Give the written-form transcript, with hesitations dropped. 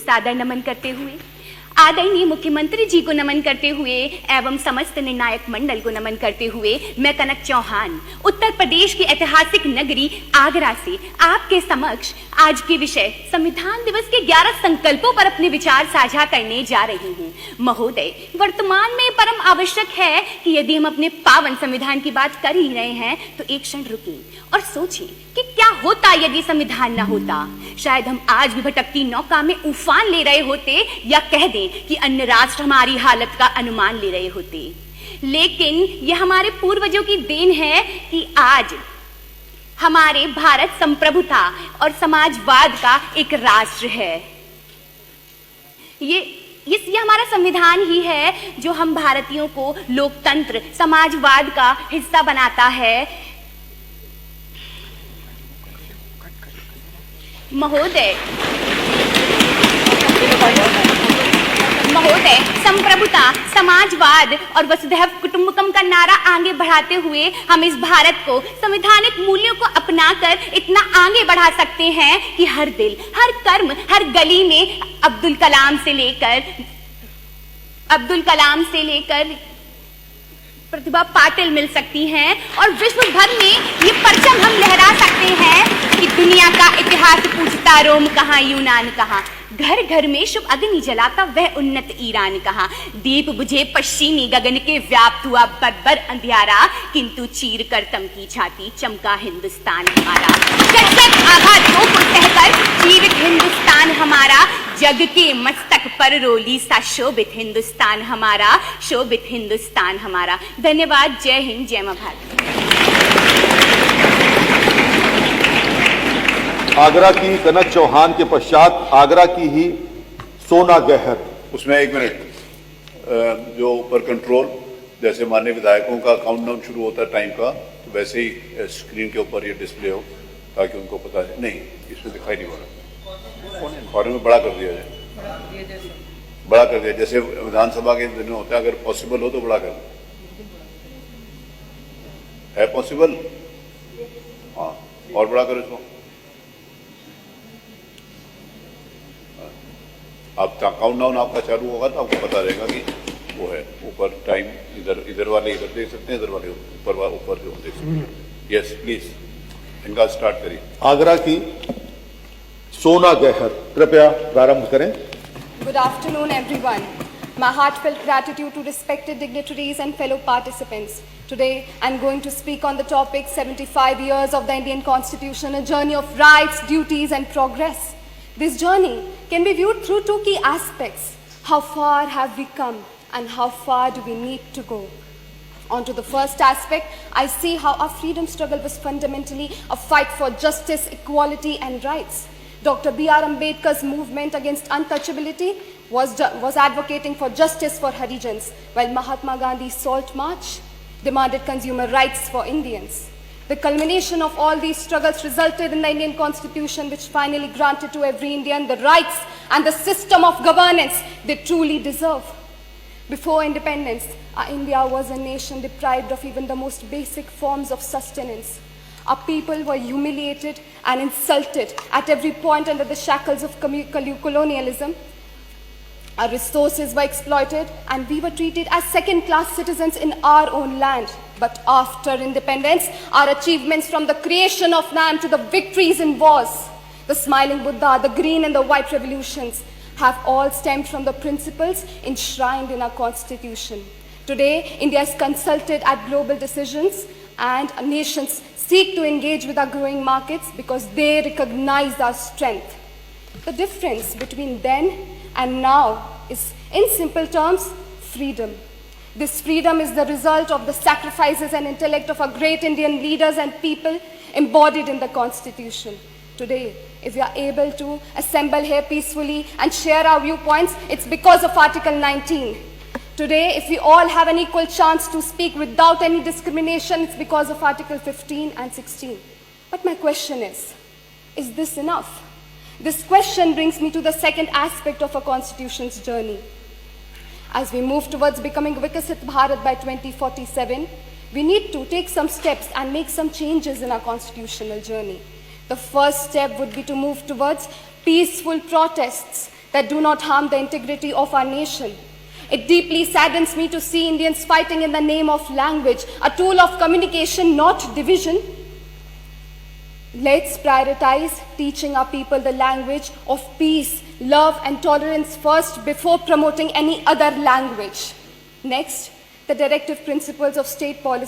सादर नमन करते हुए, आदरणीय मुख्यमंत्री जी को नमन करते हुए एवं समस्त निर्णायक मंडल को नमन करते हुए मैं कनक चौहान उत्तर प्रदेश की ऐतिहासिक नगरी आगरा से आपके समक्ष आज के विषय संविधान दिवस के 11 संकल्पों पर अपने विचार साझा करने जा रही हूँ। महोदय, वर्तमान में परम आवश्यक है कि यदि हम अपने पावन संविधान की बात कर ही रहे हैं तो एक क्षण रुकें और सोचें कि क्या होता यदि संविधान न होता। शायद हम आज भी भटकती नौका में उफान ले रहे होते या कह दें कि अन्य राष्ट्र हमारी हालत का अनुमान ले रहे होते। लेकिन यह हमारे पूर्वजों की देन है कि आज हमारे भारत संप्रभुता और समाजवाद का एक राष्ट्र है। ये हमारा संविधान ही है जो हम भारतीयों को लोकतंत्र समाजवाद का हिस्सा बनाता है। महोदय, संप्रभुता, समाजवाद और वसुधैव कुटुंबकम का नारा आगे बढ़ाते हुए हम इस भारत को संवैधानिक मूल्यों को अपनाकर इतना आगे बढ़ा सकते हैं कि हर दिल, हर कर्म, हर गली में अब्दुल कलाम से लेकर प्रतिभा पाटिल मिल सकती हैं और विश्व भर में ये परचम हम लहरा सकते हैं कि दुनिया का इतिहास पूछता रोम कहाँ, यूनान कहाँ, घर घर में शुभ अग्नि जलाता वह उन्नत ईरान कहाँ, दीप बुझे पश्चिमी गगन के व्याप्त हुआ बर्बर अंधियारा, किंतु चीर कर तम की छाती चमका हिंदुस्तान हमारा। जग आघातों को सहकर जीवित हिंदुस्तान हमारा, जग के मस्तक पर रोली सा शोभित हिंदुस्तान हमारा, शोभित हिंदुस्तान हमारा। धन्यवाद। जय हिंद, जय मां भारत। आगरा की कनक चौहान के पश्चात आगरा की ही सोना गहर। उसमें एक मिनट, जो ऊपर कंट्रोल जैसे माननीय विधायकों का काउंटडाउन शुरू होता है टाइम का, तो वैसे ही स्क्रीन के ऊपर ये डिस्प्ले हो ताकि उनको पता है। नहीं, इसमें दिखाई नहीं पड़ रहा, फॉरन में बड़ा कर दिया जाए, बड़ा कर दिया जैसे विधानसभा के दिनों होता है। अगर पॉसिबल हो तो बड़ा कर है, पॉसिबल? हाँ, और बड़ा करो इसको। आप काउंटडाउन आपका चालू होगा तो आपको पता रहेगा कि वो है ऊपर टाइम, इधर वाले इधर देख सकते हैं, इधर वाले ऊपर जो देख सकते हैं। यस प्लीज, इनका स्टार्ट करिए। आगरा की सोना गहर, कृपया प्रारंभ करें। Good afternoon, everyone. My heartfelt gratitude to respected dignitaries and fellow participants. Today, I'm going to speak on the topic 75 years of the Indian Constitution, a journey of rights, duties, and progress. This journey can be viewed through two key aspects. How far have we come and how far do we need to go? On to the first aspect, I see how our freedom struggle was fundamentally a fight for justice, equality, and rights. Dr. B.R. Ambedkar's movement against untouchability was advocating for justice for Harijans, while Mahatma Gandhi's Salt March demanded consumer rights for Indians. The culmination of all these struggles resulted in the Indian Constitution, which finally granted to every Indian the rights and the system of governance they truly deserve. Before independence, our India was a nation deprived of even the most basic forms of sustenance. Our people were humiliated and insulted at every point under the shackles of colonialism. Our resources were exploited and we were treated as second-class citizens in our own land. But after independence, our achievements from the creation of land to the victories in wars, the smiling Buddha, the green and the white revolutions, have all stemmed from the principles enshrined in our constitution. Today, India is consulted at global decisions and nations seek to engage with our growing markets because they recognize our strength. The difference between then and now is, in simple terms, freedom. This freedom is the result of the sacrifices and intellect of our great Indian leaders and people embodied in the Constitution. Today, if we are able to assemble here peacefully and share our viewpoints, it's because of Article 19. Today, if we all have an equal chance to speak without any discrimination, it's because of Article 15 and 16. But my question is this enough? This question brings me to the second aspect of our Constitution's journey. As we move towards becoming Vikasit Bharat by 2047, we need to take some steps and make some changes in our constitutional journey. The first step would be to move towards peaceful protests that do not harm the integrity of our nation. It deeply saddens me to see Indians fighting in the name of language, a tool of communication, not division. Let's prioritize teaching our people the language of peace, love, and tolerance first before promoting any other language. Next, the directive principles of state policy.